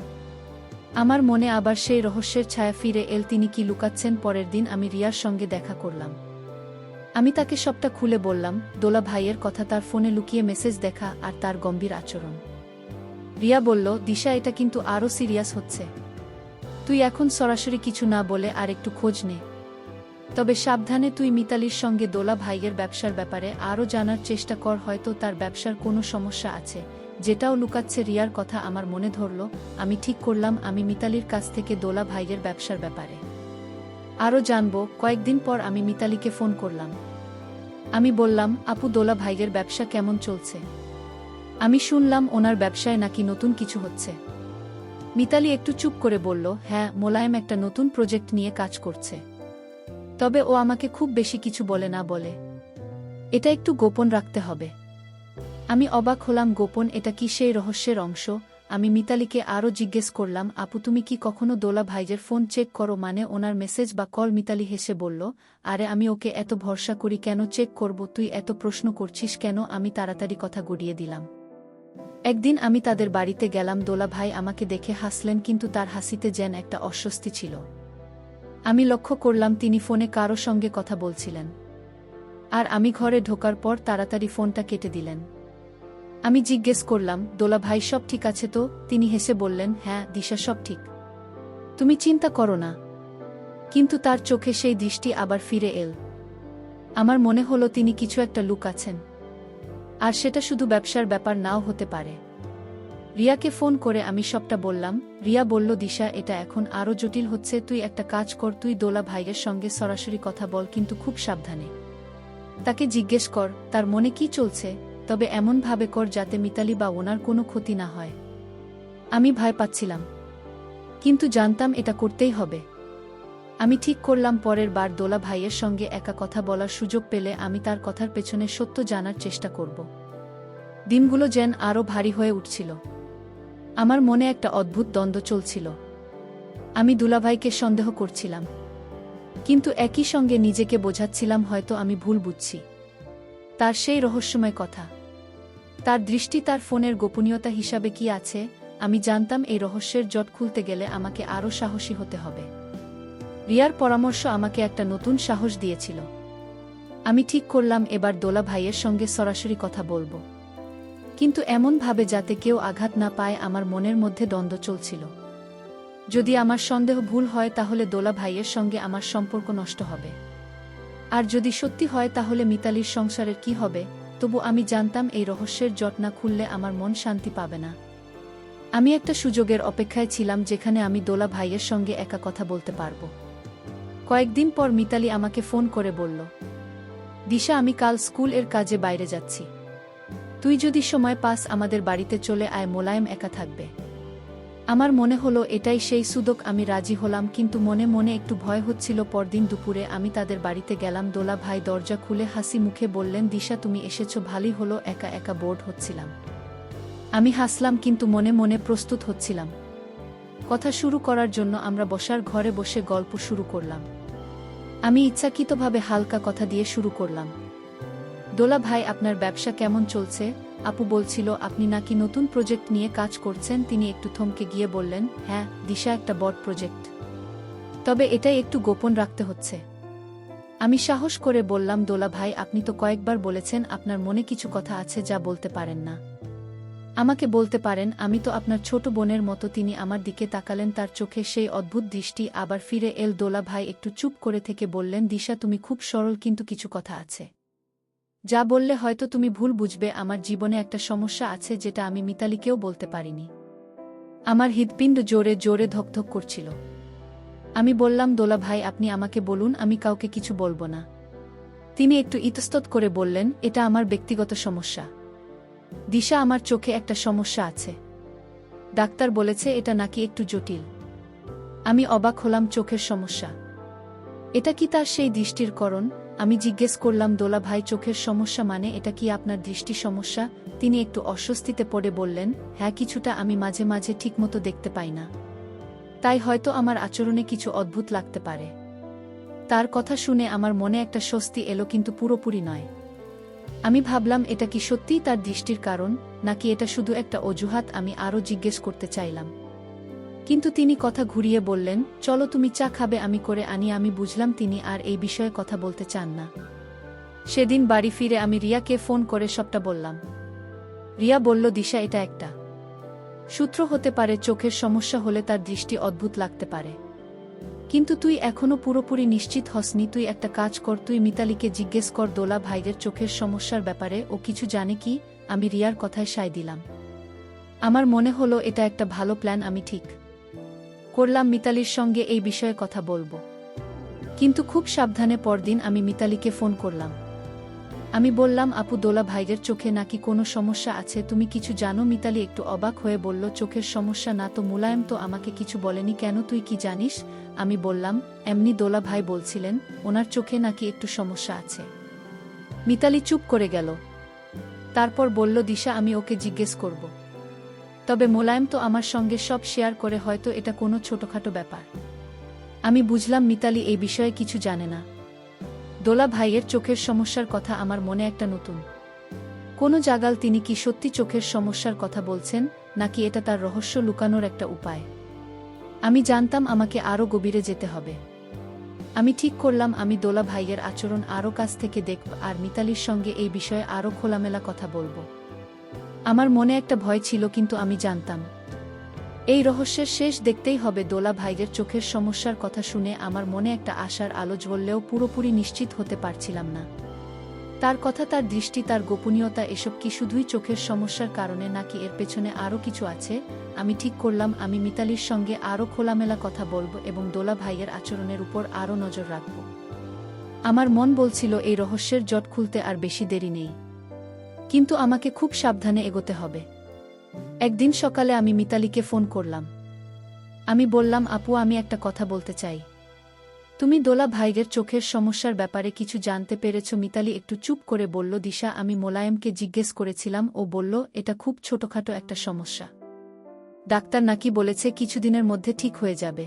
আমার মনে আবার সেই রহস্যের ছায়া ফিরে এল। তিনি কি লুকাচ্ছেন? পরের দিন আমি রিয়ার সঙ্গে দেখা করলাম। আমি তাকে সবটা খুলে বললাম, দোলা ভাইয়ের কথা, তার ফোনে লুকিয়ে মেসেজ দেখা আর তার গম্ভীর আচরণ। রিয়া বলল, দিশা এটা কিন্তু আরও সিরিয়াস হচ্ছে। তুই এখন সরাসরি কিছু না বলে আর একটু খোঁজ নে। তবে সাবধানে। তুই মিতালির সঙ্গে দোলা ভাইয়ের ব্যবসার ব্যাপারে আরও জানার চেষ্টা কর। হয়তো তার ব্যবসার কোনো সমস্যা আছে যেটাও লুকাচ্ছে। রিয়ার কথা আমার মনে ধরল। আমি ঠিক করলাম আমি মিতালির কাছ থেকে দোলা ভাইয়ের ব্যবসার ব্যাপারে আরও জানব। কয়েকদিন পর আমি মিতালিকে ফোন করলাম। আমি বললাম, আপু দোলা ভাইয়ের ব্যবসা কেমন চলছে? আমি শুনলাম ওনার ব্যবসায় নাকি নতুন কিছু হচ্ছে। মিতালি একটু চুপ করে বলল, হ্যাঁ, মোলায়েম একটা নতুন প্রজেক্ট নিয়ে কাজ করছে। তবে ও আমাকে খুব বেশি কিছু বলে না বলে। এটা একটু গোপন রাখতে হবে। আমি অবাক হলাম, গোপন? এটা কি সেই রহস্যের অংশ? আমি মিতালিকে আরও জিজ্ঞেস করলাম, আপু তুমি কি কখনো দোলা ভাইজের ফোন চেক করো, মানে ওনার মেসেজ বা কল? মিতালি হেসে বলল, আরে আমি ওকে এত ভরসা করি, কেন চেক করব? তুই এত প্রশ্ন করছিস কেন? আমি তাড়াতাড়ি কথা গড়িয়ে দিলাম। একদিন আমি তাদের বাড়িতে গেলাম, দোলা ভাই আমাকে দেখে হাসলেন, কিন্তু তার হাসিতে যেন একটা অস্বস্তি ছিল। আমি লক্ষ্য করলাম তিনি ফোনে কারো সঙ্গে কথা বলছিলেন। আর আমি ঘরে ঢোকার পর তাড়াতাড়ি ফোনটা কেটে দিলেন। আমি জিজ্ঞেস করলাম, দোলা ভাই সব ঠিক আছে তো? তিনি হেসে বললেন, হ্যাঁ দিশা, সব ঠিক, তুমি চিন্তা করো না। কিন্তু তার চোখে সেই দৃষ্টি আবার ফিরে এল। আমার মনে হলো তিনি কিছু একটা লুকাচ্ছেন। আর সেটা শুধু ব্যবসার ব্যাপার নাও হতে পারে। রিয়াকে ফোন করে আমি সবটা বললাম। রিয়া বলল, দিশা এটা এখন আরও জটিল হচ্ছে। তুই একটা কাজ কর, তুই দোলা ভাইয়ের সঙ্গে সরাসরি কথা বল, কিন্তু খুব সাবধানে। তাকে জিজ্ঞেস কর তার মনে কি চলছে, তবে এমনভাবে কর যাতে মিতালি বা ওনার কোনো ক্ষতি না হয়। আমি ভয় পাচ্ছিলাম, কিন্তু জানতাম এটা করতেই হবে। আমি ঠিক করলাম পরের বার দোলা ভাইয়ের সঙ্গে একা কথা বলার সুযোগ পেলে আমি তার কথার পেছনে সত্য জানার চেষ্টা করব। দিনগুলো যেন আরও ভারী হয়ে উঠছিল। আমার মনে একটা অদ্ভুত দ্বন্দ্ব চলছিল। আমি দুলাভাইকে সন্দেহ করছিলাম, কিন্তু একই সঙ্গে নিজেকে বোঝাচ্ছিলাম হয়তো আমি ভুল বুঝছি। তার সেই রহস্যময় কথা, তার দৃষ্টি, তার ফোনের গোপনীয়তা হিসাবে কি আছে? আমি জানতাম এই রহস্যের জট খুলতে গেলে আমাকে আরও সাহসী হতে হবে। রিয়ার পরামর্শ আমাকে একটা নতুন সাহস দিয়েছিল। আমি ঠিক করলাম এবার দোলা ভাইয়ের সঙ্গে সরাসরি কথা বলবো, কিন্তু এমনভাবে যাতে কেউ আঘাত না পায়। আমার মনের মধ্যে দ্বন্দ্ব চলছিল। যদি আমার সন্দেহ ভুল হয় তাহলে দোলা ভাইয়ের সঙ্গে আমার সম্পর্ক নষ্ট হবে, আর যদি সত্যি হয় তাহলে মিতালির সংসারের কি হবে? তবু আমি জানতাম এই রহস্যের জট না খুললে আমার মন শান্তি পাবে না। আমি একটা সুযোগের অপেক্ষায় ছিলাম যেখানে আমি দোলা ভাইয়ের সঙ্গে একা কথা বলতে পারবো। কয়েকদিন পর মিতালি আমাকে ফোন করে বলল, দিশা আমি কাল স্কুল এর কাজে বাইরে যাচ্ছি, তুই যদি সময় পাস আমাদের বাড়িতে চলে আয়, মোলায়েম একা থাকবে। আমার মনে হলো এটাই সেই সুযোগ। আমি রাজি হলাম, কিন্তু মনে মনে একটু ভয় হচ্ছিল। পরদিন দুপুরে আমি তাদের বাড়িতে গেলাম। দোলা ভাই দরজা খুলে হাসি মুখে বললেন, দিশা তুমি এসেছো, ভালোই হলো। একা একা বোর্ড হচ্ছিলাম। আমি হাসলাম, কিন্তু মনে মনে প্রস্তুত হচ্ছিলাম কথা শুরু করার জন্য। আমরা বসার ঘরে বসে গল্প শুরু করলাম। আমি ইচ্ছাকৃতভাবে হালকা কথা দিয়ে শুরু করলাম, দোলা ভাই আপনার ব্যবসা কেমন চলছে? আপু বলছিল আপনি নাকি নতুন প্রজেক্ট নিয়ে কাজ করছেন। তিনি একটু থমকে গিয়ে বললেন, হ্যাঁ দিশা, একটা বড় প্রজেক্ট, তবে এটাই একটু গোপন রাখতে হচ্ছে। আমি সাহস করে বললাম, দোলা ভাই আপনি তো কয়েকবার বলেছেন আপনার মনে কিছু কথা আছে যা বলতে পারেন না। আমাকে বলতে পারেন, আমি তো আপনার ছোট বোনের মতো। তিনি আমার দিকে তাকালেন, তার চোখে সেই অদ্ভুত দৃষ্টি আবার ফিরে এল। দোলা ভাই একটু চুপ করে থেকে বললেন, দিশা তুমি খুব সরল, কিন্তু কিছু কথা আছে যা বললে হয়তো তুমি ভুল বুঝবে। আমার জীবনে একটা সমস্যা আছে যেটা আমি মিতালিকেও বলতে পারিনি। আমার হৃৎপিণ্ড জোরে জোরে ধকধক করছিল। আমি বললাম, দোলা ভাই আপনি আমাকে বলুন, আমি কাউকে কিছু বলবো না। তিনি একটু ইতস্তত করে বললেন, এটা আমার ব্যক্তিগত সমস্যা দিশা, আমার চোখে একটা সমস্যা আছে। ডাক্তার বলেছে এটা নাকি একটু জটিল। আমি অবাক হলাম, চোখের সমস্যা? এটা কি তার সেই দৃষ্টির করণ? আমি জিজ্ঞেস করলাম, দোলা ভাই চোখের সমস্যা মানে এটা কি আপনার দৃষ্টি সমস্যা? তিনি একটু অস্বস্তিতে পড়ে বললেন, হ্যাঁ কিছুটা, আমি মাঝে মাঝে ঠিকমতো দেখতে পাই না, তাই হয়তো আমার আচরণে কিছু অদ্ভুত লাগতে পারে। তার কথা শুনে আমার মনে একটা স্বস্তি এলো, কিন্তু পুরোপুরি নয়। আমি ভাবলাম এটা কি সত্যিই তার দৃষ্টির কারণ, নাকি এটা শুধু একটা অজুহাত? আমি আরও জিজ্ঞেস করতে চাইলাম, কিন্তু তিনি কথা ঘুরিয়ে বললেন, চলো তুমি চা খাবে, আমি করে আনি। আমি বুঝলাম তিনি আর এই বিষয়ে কথা বলতে চান না। সেদিন বাড়ি ফিরে আমি রিয়াকে ফোন করে সবটা বললাম। রিয়া বলল, দিশা এটা একটা সূত্র হতে পারে। চোখের সমস্যা হলে তার দৃষ্টি অদ্ভুত লাগতে পারে, কিন্তু তুই এখনো পুরোপুরি নিশ্চিত হসনি। তুই একটা কাজ কর, তুই মিতালিকে জিজ্ঞেস কর দোলা ভাইয়ের চোখের সমস্যার ব্যাপারে ও কিছু জানে কি। আমি রিয়ার কথায় সায় দিলাম। আমার মনে হলো এটা একটা ভালো প্ল্যান। আমি ঠিক করলাম মিতালির সঙ্গে এই বিষয়ে কথা বলবো, কিন্তু খুব সাবধানে। পরদিন আমি মিতালিকে ফোন করলাম। আমি বললাম, আপু দোলা ভাইয়ের চোখে নাকি কোনো সমস্যা আছে, তুমি কিছু জানো? মিতালি একটু অবাক হয়ে বলল, চোখের সমস্যা না তো, মুলায়ম তো আমাকে কিছু বলেনি, কেন তুই কি জানিস? আমি বললাম, এমনি দোলা ভাই বলছিলেন ওনার চোখে নাকি একটু সমস্যা আছে। মিতালি চুপ করে গেল। তারপর বলল, দিশা আমি ওকে জিজ্ঞেস করব। তবে মোলায়েম তো আমার সঙ্গে সব শেয়ার করে, হয়তো এটা কোনো ছোটখাটো ব্যাপার। আমি বুঝলাম মিতালি এই বিষয়ে কিছু জানে না। দোলা ভাইয়ের চোখের সমস্যার কথা আমার মনে একটা নতুন কোনো জাগাল। তিনি কি সত্যি চোখের সমস্যার কথা বলছেন, নাকি এটা তার রহস্য লুকানোর একটা উপায়? আমি জানতাম আমাকে আরও গভীরে যেতে হবে। আমি ঠিক করলাম আমি দোলা ভাইয়ের আচরণ আরও কাছ থেকে দেখব আর মিতালির সঙ্গে এই বিষয়ে আরও খোলামেলা কথা বলবো। আমার মনে একটা ভয় ছিল, কিন্তু আমি জানতাম এই রহস্যের শেষ দেখতেই হবে। দোলা ভাইয়ের চোখের সমস্যার কথা শুনে আমার মনে একটা আশার আলো জ্বললেও পুরোপুরি নিশ্চিত হতে পারছিলাম না। তার কথা, তার দৃষ্টি, তার গোপনীয়তা, এসব কি শুধুই চোখের সমস্যার কারণে, নাকি এর পেছনে আরও কিছু আছে? আমি ঠিক করলাম আমি মিতালির সঙ্গে আরও খোলামেলা কথা বলবো এবং দোলা ভাইয়ের আচরণের উপর আরও নজর রাখব। আমার মন বলছিল এই রহস্যের জট খুলতে আর বেশি দেরি নেই, কিন্তু আমাকে খুব সাবধানে এগোতে হবে। একদিন সকালে আমি মিতালিকে ফোন করলাম। আমি বললাম, আপু আমি একটা কথা বলতে চাই। তুমি দোলা ভাইয়ের চোখের সমস্যার ব্যাপারে কিছু জানতে পেরেছ? মিতালি একটু চুপ করে বলল, দিশা আমি মোলায়েমকে জিজ্ঞেস করেছিলাম, ও বলল এটা খুব ছোটখাটো একটা সমস্যা। ডাক্তার নাকি বলেছে কিছুদিনের মধ্যে ঠিক হয়ে যাবে।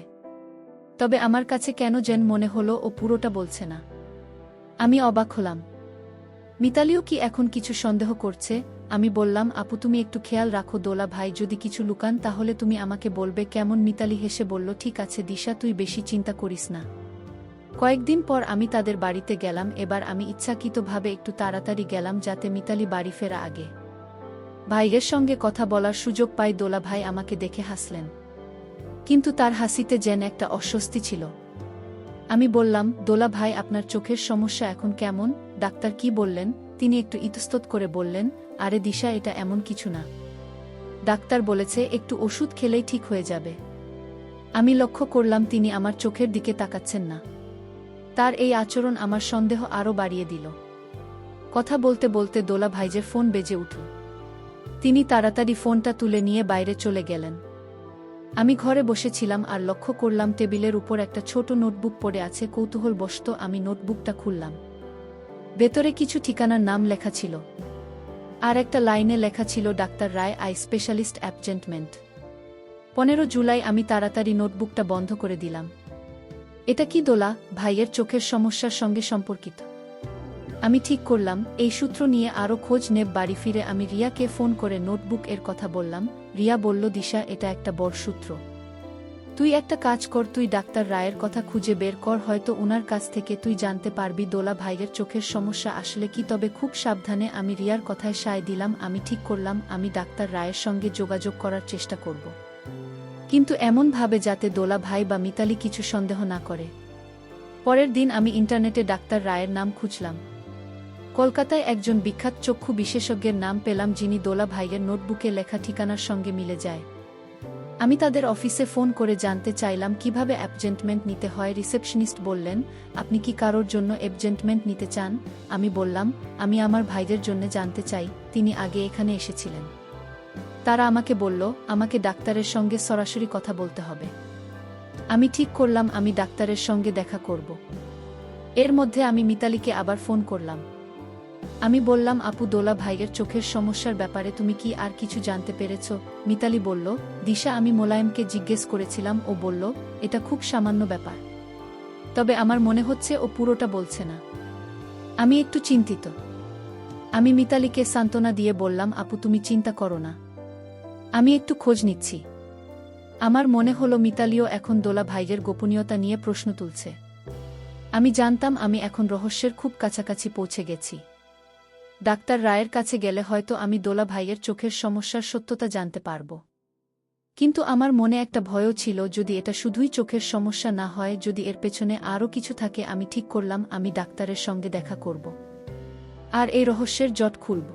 তবে আমার কাছে কেন যেন মনে হলো ও পুরোটা বলছে না। আমি অবাক হলাম। মিতালিও কি এখন কিছু সন্দেহ করছে? আমি বললাম, আপু তুমি একটু খেয়াল রাখো, দোলা ভাই যদি কিছু লুকান তাহলে তুমি আমাকে বলবে, কেমন? মিতালি হেসে বলল, ঠিক আছে দিশা, তুই বেশি চিন্তা করিস না। কয়েকদিন পর আমি তাদের বাড়িতে গেলাম। এবার আমি ইচ্ছাকৃতভাবে একটু তাড়াতাড়ি গেলাম, যাতে মিতালি বাড়ি ফেরা আগে ভাইয়ের সঙ্গে কথা বলার সুযোগ পাই। দোলা ভাই আমাকে দেখে হাসলেন, কিন্তু তার হাসিতে যেন একটা অস্বস্তি ছিল। আমি বললাম, দোলা ভাই আপনার চোখের সমস্যা এখন কেমন? ডাক্তার কি বললেন? তিনি একটু ইতস্তত করে বললেন, আরে দিশা এটা এমন কিছু না। ডাক্তার বলেছে একটু ওষুধ খেলেই ঠিক হয়ে যাবে। আমি লক্ষ্য করলাম তিনি আমার চোখের দিকে তাকাচ্ছেন না। তার এই আচরণ আমার সন্দেহ আরও বাড়িয়ে দিল। কথা বলতে বলতে দোলা ভাইজের ফোন বেজে উঠল। তিনি তাড়াতাড়ি ফোনটা তুলে নিয়ে বাইরে চলে গেলেন। আমি ঘরে বসেছিলাম আর লক্ষ্য করলাম টেবিলের উপর একটা ছোট নোটবুক পড়ে আছে। কৌতূহলবশত আমি নোটবুকটা খুললাম। ভেতরে কিছু ঠিকানার নাম লেখা ছিল, আর একটা লাইনে লেখা ছিল, ডাক্তার রায়, আই স্পেশালিস্ট, অ্যাপয়েন্টমেন্ট 15 জুলাই। আমি তাড়াতাড়ি নোটবুকটা বন্ধ করে দিলাম। এটা কি দোলা ভাইয়ের চোখের সমস্যার সঙ্গে সম্পর্কিত? আমি ঠিক করলাম এই সূত্র নিয়ে আরও খোঁজ নেব। বাড়ি ফিরে আমি রিয়াকে ফোন করে নোটবুক এর কথা বললাম। রিয়া বলল, দিশা এটা একটা বড় সূত্র। তুই একটা কাজ কর, তুই ডাক্তার রায়ের কথা খুঁজে বের কর, হয়তো উনার কাছ থেকে তুই জানতে পারবি দোলা ভাইয়ের চোখের সমস্যা আসলে কি। তবে খুব সাবধানে। আমি রিয়ার কথায় সায় দিলাম। আমি ঠিক করলাম আমি ডাক্তার রায়ের সঙ্গে যোগাযোগ করার চেষ্টা করব, কিন্তু এমনভাবে যাতে দোলা ভাই বা মিতালি কিছু সন্দেহ না করে। পরের দিন আমি ইন্টারনেটে ডাক্তার রায়ের নাম খুঁজলাম। কলকাতায় একজন বিখ্যাত চক্ষু বিশেষজ্ঞের নাম পেলাম, যিনি দোলা ভাইয়ের নোটবুকে লেখা ঠিকানার সঙ্গে মিলে যায়। আমি তাদের অফিসে ফোন করে জানতে চাইলাম কিভাবে অ্যাপয়েন্টমেন্ট নিতে হয়। রিসেপশনিস্ট বললেন, আপনি কি কারোর জন্য অ্যাপয়েন্টমেন্ট নিতে চান? আমি বললাম, আমি আমার ভাইদের জন্য জানতে চাই, তিনি আগে এখানে এসেছিলেন। তারা আমাকে বলল আমাকে ডাক্তারের সঙ্গে সরাসরি কথা বলতে হবে। আমি ঠিক করলাম আমি ডাক্তারের সঙ্গে দেখা করব। এর মধ্যে আমি মিতালিকে আবার ফোন করলাম। আমি বললাম, আপু দোলা ভাইয়ের চোখের সমস্যার ব্যাপারে তুমি কি আর কিছু জানতে পেরেছ? মিতালি বলল, দিশা আমি মোলায়েমকে জিজ্ঞেস করেছিলাম, ও বলল এটা খুব সামান্য ব্যাপার। তবে আমার মনে হচ্ছে ও পুরোটা বলছে না। আমি একটু চিন্তিত। আমি মিতালিকে সান্ত্বনা দিয়ে বললাম, আপু তুমি চিন্তা করো না, আমি একটু খোঁজ নিচ্ছি। আমার মনে হলো মিতালিও এখন দোলা ভাইয়ের গোপনীয়তা নিয়ে প্রশ্ন তুলছে। আমি জানতাম আমি এখন রহস্যের খুব কাছাকাছি পৌঁছে গেছি। ডাক্তার রায়ের কাছে গেলে হয়তো আমি দোলা ভাইয়ের চোখের সমস্যার সত্যতা জানতে পারব। কিন্তু আমার মনে একটা ভয়ও ছিল, যদি এটা শুধুই চোখের সমস্যা না হয়, যদি এর পেছনে আরও কিছু থাকে। আমি ঠিক করলাম আমি ডাক্তারের সঙ্গে দেখা করব, আর এই রহস্যের জট খুলব।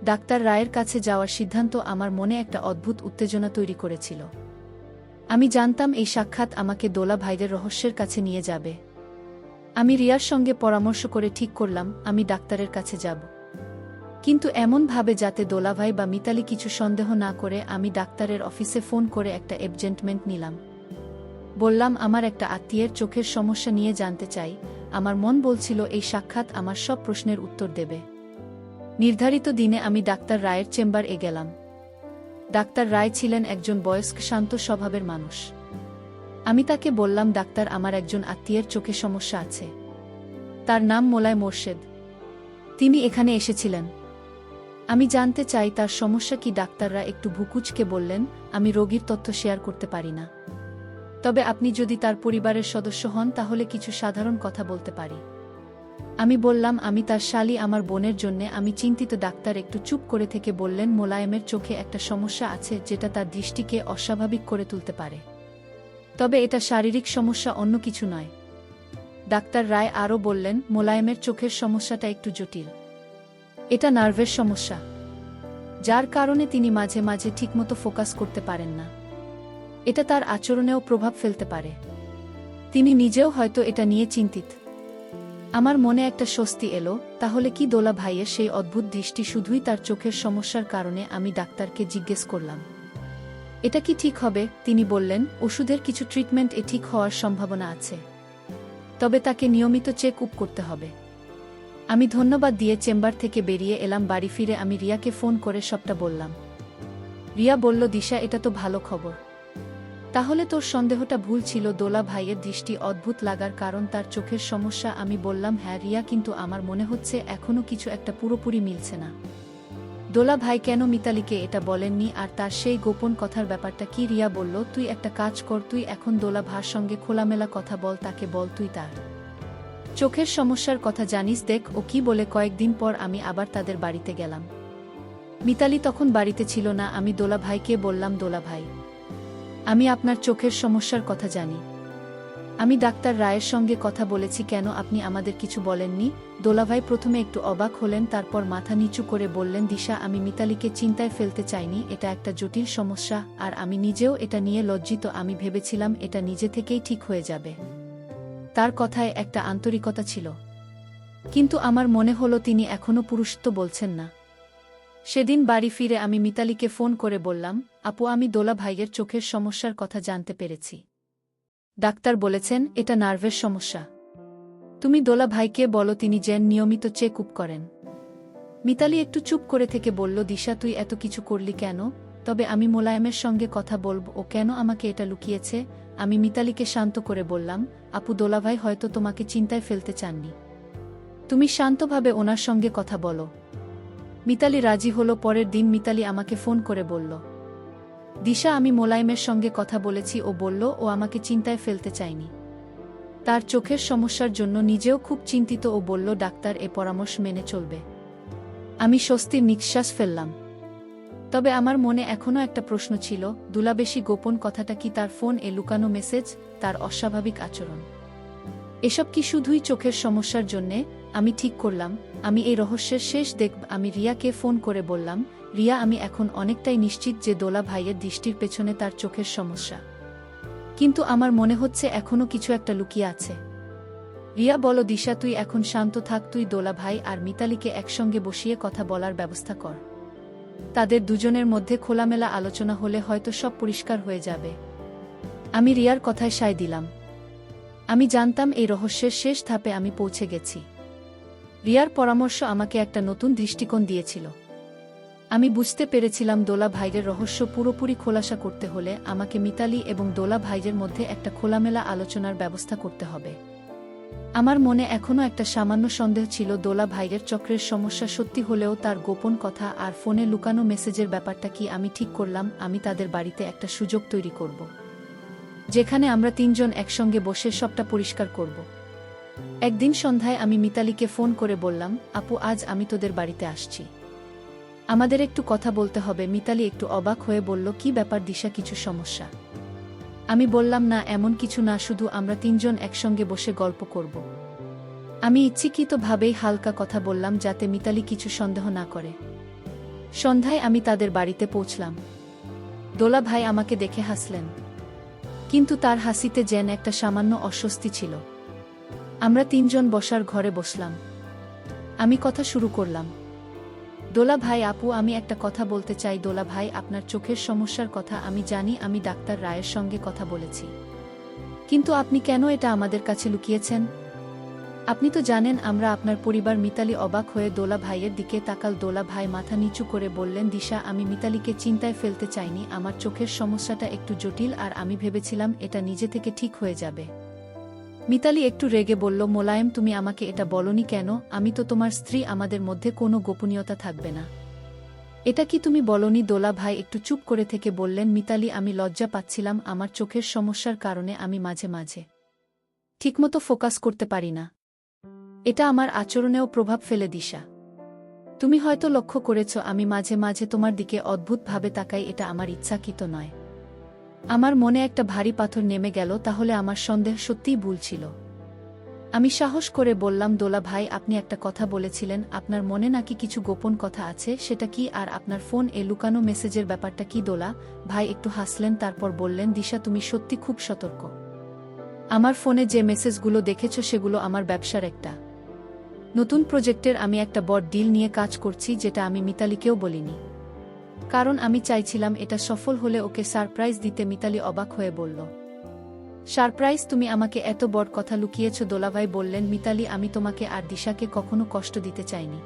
ডাক্তার রায়ের কাছে যাওয়ার সিদ্ধান্ত আমার মনে একটা অদ্ভুত উত্তেজনা তৈরি করেছিল। আমি জানতাম এই সাক্ষাৎ আমাকে দোলা ভাইদের রহস্যের কাছে নিয়ে যাবে। আমি রিয়ার সঙ্গে পরামর্শ করে ঠিক করলাম আমি ডাক্তারের কাছে যাব। কিন্তু এমনভাবে যাতে দোলাভাই বা মিতালি কিছু সন্দেহ না করে আমি ডাক্তারের অফিসে ফোন করে একটা অ্যাপয়েন্টমেন্ট নিলাম। বললাম আমার একটা আত্মীয়ের চোখের সমস্যা নিয়ে জানতে চাই, আমার মন বলছিল এই সাক্ষাৎ আমার সব প্রশ্নের উত্তর দেবে। নির্ধারিত দিনে আমি ডাক্তার রায়ের চেম্বারে গেলাম। ডাক্তার রায় ছিলেন একজন বয়স্ক শান্ত স্বভাবের মানুষ। আমি তাকে বললাম ডাক্তার আমার একজন আত্মীয়ের চোখে সমস্যা আছে। তার নাম মোলায় মোর্শেদ। তিনি এখানে এসেছিলেন। আমি জানতে চাই তার সমস্যা কি। ডাক্তাররা একটু ভুকুচকে বললেন আমি রোগীর তথ্য শেয়ার করতে পারি না, তবে আপনি যদি তার পরিবারের সদস্য হন তাহলে কিছু সাধারণ কথা বলতে পারি। আমি বললাম আমি তার শালী, আমার বোনের জন্যে আমি চিন্তিত। ডাক্তার একটু চুপ করে থেকে বললেন মোলায়েমের চোখে একটা সমস্যা আছে যেটা তার দৃষ্টিকে অস্বাভাবিক করে তুলতে পারে, তবে এটা শারীরিক সমস্যা, অন্য কিছু নয়। ডাক্তার রায় আরও বললেন মোলায়েমের চোখের সমস্যাটা একটু জটিল। এটা নার্ভের সমস্যা, যার কারণে তিনি মাঝে মাঝে ঠিকমতো ফোকাস করতে পারেন না। এটা তার আচরণেও প্রভাব ফেলতে পারে। তিনি নিজেও হয়তো এটা নিয়ে চিন্তিত। আমার মনে একটা স্বস্তি এলো, তাহলে কি দোলা ভাইয়ের সেই অদ্ভুত দৃষ্টি শুধুই তার চোখের সমস্যার কারণে? আমি ডাক্তারকে জিজ্ঞেস করলাম এটা কি ঠিক হবে? তিনি বললেন ওষুধের কিছু ট্রিটমেন্ট ঠিক হওয়ার সম্ভাবনা আছে, তবে তাকে নিয়মিত চেক আপ করতে হবে। আমি ধন্যবাদ দিয়ে চেম্বার থেকে বেরিয়ে এলাম। বাড়ি ফিরে আমি রিয়াকে ফোন করে সবটা বললাম। রিয়া বলল দিশা এটা তো ভালো খবর, তাহলে তোর সন্দেহটা ভুল ছিল। দোলা ভাইয়ের দৃষ্টি অদ্ভুত লাগার কারণ তার চোখের সমস্যা। আমি বললাম হ্যাঁ রিয়া, কিন্তু আমার মনে হচ্ছে এখনো কিছু একটা পুরোপুরি মিলছে না। দোলা ভাই কেন মিতালিকে এটা বলেননি, আর তার সেই গোপন কথার ব্যাপারটা কি? রিয়া বলল তুই একটা কাজ কর, তুই এখন দোলা ভাইয়ের সঙ্গে খোলামেলা কথা বল, তাকে বল তুই তার চোখের সমস্যার কথা জানিস, দেখ ও কি বলে। কয়েকদিন পর আমি আবার তাদের বাড়িতে গেলাম। মিতালি তখন বাড়িতে ছিল না। আমি দোলা ভাইকে বললাম দোলা ভাই, আমি আপনার চোখের সমস্যার কথা জানি। আমি ডাক্তার রায়ের সঙ্গে কথা বলেছি, কেন আপনি আমাদের কিছু বলেননি? দোলাভাই প্রথমে একটু অবাক হলেন, তারপর মাথা নিচু করে বললেন দিশা আমি মিতালিকে চিন্তায় ফেলতে চাইনি। এটা একটা জটিল সমস্যা, আর আমি নিজেও এটা নিয়ে লজ্জিত। আমি ভেবেছিলাম এটা নিজে থেকেই ঠিক হয়ে যাবে। তার কথায় একটা আন্তরিকতা ছিল, কিন্তু আমার মনে হলো তিনি এখনো পুরুষত্ব বলছেন না। সেদিন বাড়ি ফিরে আমি মিতালিকে ফোন করে বললাম আপু আমি দোলা ভাইয়ের চোখের সমস্যার কথা জানতে পেরেছি। ডাক্তার বলেছেন এটা নার্ভের সমস্যা। তুমি দোলা ভাইকে বলো তিনি যেন নিয়মিত চেক আপ করেন। মিতালি একটু চুপ করে থেকে বলল দিশা তুই এত কিছু করলি কেন? তবে আমি মোলায়েমের সঙ্গে কথা বলব, ও কেন আমাকে এটা লুকিয়েছে? আমি মিতালিকে শান্ত করে বললাম আপু দোলাভাই হয়তো তোমাকে চিন্তায় ফেলতে চাননি, তুমি শান্তভাবে ওনার সঙ্গে কথা বলো। মিতালি রাজি হলো। পরের দিন মিতালি আমাকে ফোন করে বলল দিশা আমি মোলায়েমের সঙ্গে কথা বলেছি, ও বলল ও আমাকে চিন্তায় ফেলতে চায়নি, তার চোখের সমস্যার জন্য নিজেও খুব চিন্তিত। ও বলল ডাক্তার এ পরামর্শ মেনে চলবে। আমি স্বস্তির নিঃশ্বাস ফেললাম, তবে আমার মনে এখনও একটা প্রশ্ন ছিল, দুলাবেশি গোপন কথাটা কি? তার ফোন এ লুকানো মেসেজ, তার অস্বাভাবিক আচরণ, এসব কি শুধুই চোখের সমস্যার জন্যে? আমি ঠিক করলাম আমি এই রহস্যের শেষ দেখব। আমি রিয়াকে ফোন করে বললাম রিয়া আমি এখন অনেকটাই নিশ্চিত যে দোলা ভাইয়ের দৃষ্টির পেছনে তার চোখের সমস্যা, কিন্তু আমার মনে হচ্ছে এখনও কিছু একটা লুকিয়ে আছে। রিয়া বলো দিশা তুই এখন শান্ত থাক, তুই দোলা ভাই আর মিতালিকে একসঙ্গে বসিয়ে কথা বলার ব্যবস্থা কর। তাদের দুজনের মধ্যে খোলামেলা আলোচনা হলে হয়তো সব পরিষ্কার হয়ে যাবে। আমি রিয়ার কথায় সায় দিলাম। আমি জানতাম এই রহস্যের শেষ ধাপে আমি পৌঁছে গেছি। রিয়ার পরামর্শ আমাকে একটা নতুন দৃষ্টিকোণ দিয়েছিল। আমি বুঝতে পেরেছিলাম দোলা ভাইয়ের রহস্য পুরোপুরি খোলাসা করতে হলে আমাকে মিতালি এবং দোলা ভাইয়ের মধ্যে একটা খোলামেলা আলোচনার ব্যবস্থা করতে হবে। আমার মনে এখনও একটা সামান্য সন্দেহ ছিল, দোলা ভাইয়ের চক্রের সমস্যা সত্যি হলেও তার গোপন কথা আর ফোনে লুকানো মেসেজের ব্যাপারটা কি? আমি ঠিক করলাম আমি তাদের বাড়িতে একটা সুযোগ তৈরি করব, যেখানে আমরা তিনজন একসঙ্গে বসে সবটা পরিষ্কার করব। একদিন সন্ধ্যায় আমি মিতালিকে ফোন করে বললাম আপু আজ আমি তোদের বাড়িতে আসছি, আমাদের একটু কথা বলতে হবে। মিতালি একটু অবাক হয়ে বলল কি ব্যাপার দিশা, কিছু সমস্যা? আমি বললাম না এমন কিছু না, শুধু আমরা তিনজন একসঙ্গে বসে গল্প করব। আমি ইচ্ছাকৃতভাবেই হালকা কথা বললাম যাতে মিতালি কিছু সন্দেহ না করে। সন্ধ্যায় আমি তাদের বাড়িতে পৌঁছলাম। দোলা ভাই আমাকে দেখে হাসলেন, কিন্তু তার হাসিতে যেন একটা সামান্য অস্বস্তি ছিল। আমরা তিনজন বসার ঘরে বসলাম। আমি কথা শুরু করলাম। দোলা ভাই আপু, আমি একটা কথা বলতে চাই। দোলা ভাই, আপনার চোখের সমস্যার কথা আমি জানি, আমি ডাক্তার রায়ের সঙ্গে কথা বলেছি। কিন্তু আপনি কেন এটা আমাদের কাছে লুকিয়েছেন? আপনি তো জানেন আমরা আপনার পরিবার। মিতালি অবাক হয়ে দোলা ভাইয়ের দিকে তাকাল। দোলা ভাই মাথা নিচু করে বললেন, দিশা, আমি মিতালিকে চিন্তায় ফেলতে চাইনি। আমার চোখের সমস্যাটা একটু জটিল আর আমি ভেবেছিলাম এটা নিজে থেকে ঠিক হয়ে যাবে। মিতালি একটু রেগে বলল, মোলায়েম, তুমি আমাকে এটা বলনি কেন? আমি তো তোমার স্ত্রী, আমাদের মধ্যে কোনো গোপনীয়তা থাকবে না। এটা কি তুমি বলনি? দোলা ভাই একটু চুপ করে থেকে বললেন, মিতালি, আমি লজ্জা পাচ্ছিলাম। আমার চোখের সমস্যার কারণে আমি মাঝে মাঝে ঠিকমতো ফোকাস করতে পারি না। এটা আমার আচরণেও প্রভাব ফেলে। দিশা, তুমি হয়তো লক্ষ্য করেছ আমি মাঝে মাঝে তোমার দিকে অদ্ভুতভাবে তাকাই। এটা আমার ইচ্ছাকৃত নয়। আমার মনে একটা ভারী পাথর নেমে গেল। তাহলে আমার সন্দেহ সত্যিই ভুল ছিল। আমি সাহস করে বললাম, দোলা ভাই, আপনি একটা কথা বলেছিলেন, আপনার মনে নাকি কিছু গোপন কথা আছে। সেটা কি? আর আপনার ফোন এ লুকানো মেসেজের ব্যাপারটা কি? দোলা ভাই একটু হাসলেন, তারপর বললেন, দিশা, তুমি সত্যি খুব সতর্ক। আমার ফোনে যে মেসেজগুলো দেখেছ সেগুলো আমার ব্যবসার একটা নতুন প্রজেক্টের। আমি একটা বড় ডিল নিয়ে কাজ করছি, যেটা আমি মিতালিকেও বলিনি, কারণ আমি চাইছিলাম এটা সফল হলে ওকে সারপ্রাইজ দিতে। মিতালি অবাক হয়ে বলল, সারপ্রাইজ? তুমি আমাকে এত বড় কথা লুকিয়েছ? দোলাভাই বললেন, মিতালি, আমি তোমাকে আর দিশাকে কখনো কষ্ট দিতে চাইনি।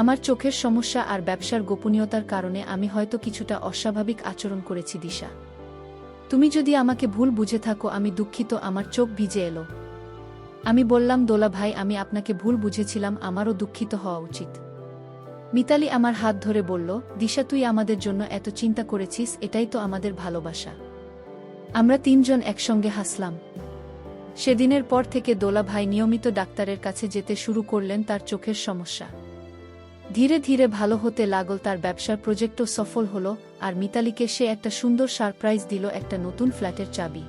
আমার চোখের সমস্যা আর ব্যবসার গোপনীয়তার কারণে আমি হয়তো কিছুটা অস্বাভাবিক আচরণ করেছি। দিশা, তুমি যদি আমাকে ভুল বুঝে থাকো, আমি দুঃখিত। আমার চোখ ভিজে এলো। আমি বললাম, দোলা ভাই, আমি আপনাকে ভুল বুঝেছিলাম, আমারও দুঃখিত হওয়া উচিত। মিতালি আমার হাত ধরে বলল, দিশা, তুই আমাদের জন্য এত চিন্তা করেছিস, এটাই তো আমাদের ভালোবাসা। আমরা তিনজন একসঙ্গে হাসলাম। সেদিনের পর থেকে দোলা ভাই নিয়মিত ডাক্তারের কাছে যেতে শুরু করলেন। তার চোখের সমস্যা ধীরে ধীরে ভালো হতে লাগল। তার ব্যবসার প্রজেক্টও সফল হল। আর মিতালিকে সে একটা সুন্দর সারপ্রাইজ দিল, একটা নতুন ফ্ল্যাটের চাবি।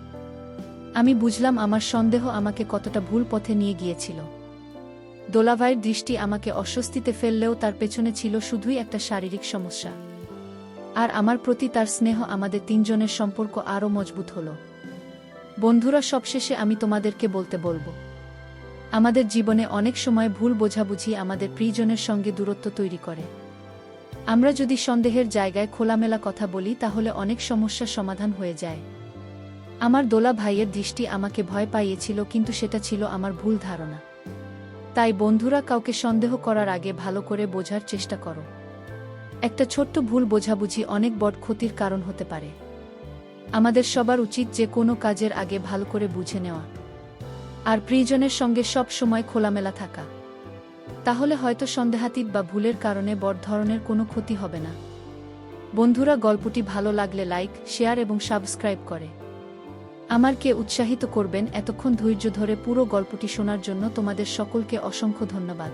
আমি বুঝলাম আমার সন্দেহ আমাকে কতটা ভুল পথে নিয়ে গিয়েছিল। দোলাভাইয়ের দৃষ্টি আমাকে অস্বস্তিতে ফেললেও তার পেছনে ছিল শুধুই একটা শারীরিক সমস্যা। আর আমার প্রতি তার স্নেহ আমাদের তিনজনের সম্পর্ক আরও মজবুত হল। বন্ধুরা, সবশেষে আমি তোমাদেরকে বলবো, আমাদের জীবনে অনেক সময় ভুল বোঝাবুঝি আমাদের প্রিয়জনের সঙ্গে দূরত্ব তৈরি করে। আমরা যদি সন্দেহের জায়গায় খোলামেলা কথা বলি, তাহলে অনেক সমস্যার সমাধান হয়ে যায়। আমার দোলা ভাইয়ের দৃষ্টি আমাকে ভয় পাইয়েছিল, কিন্তু সেটা ছিল আমার ভুল ধারণা। তাই বন্ধুরা, কাউকে সন্দেহ করার আগে ভালো করে বোঝার চেষ্টা করো। একটা ছোট্ট ভুল বোঝাবুঝি অনেক বড় ক্ষতির কারণ হতে পারে। আমাদের সবার উচিত যে কোনো কাজের আগে ভালো করে বুঝে নেওয়া, আর প্রিয়জনের সঙ্গে সব সময় খোলামেলা থাকা। তাহলে হয়তো সন্দেহাতীত বা ভুলের কারণে বড় ধরনের কোনো ক্ষতি হবে না। বন্ধুরা, গল্পটি ভালো লাগলে লাইক, শেয়ার এবং সাবস্ক্রাইব করে আমাকে উৎসাহিত করবেন। এতক্ষণ ধৈর্য ধরে পুরো গল্পটি শোনার জন্য তোমাদের সকলকে অসংখ্য ধন্যবাদ।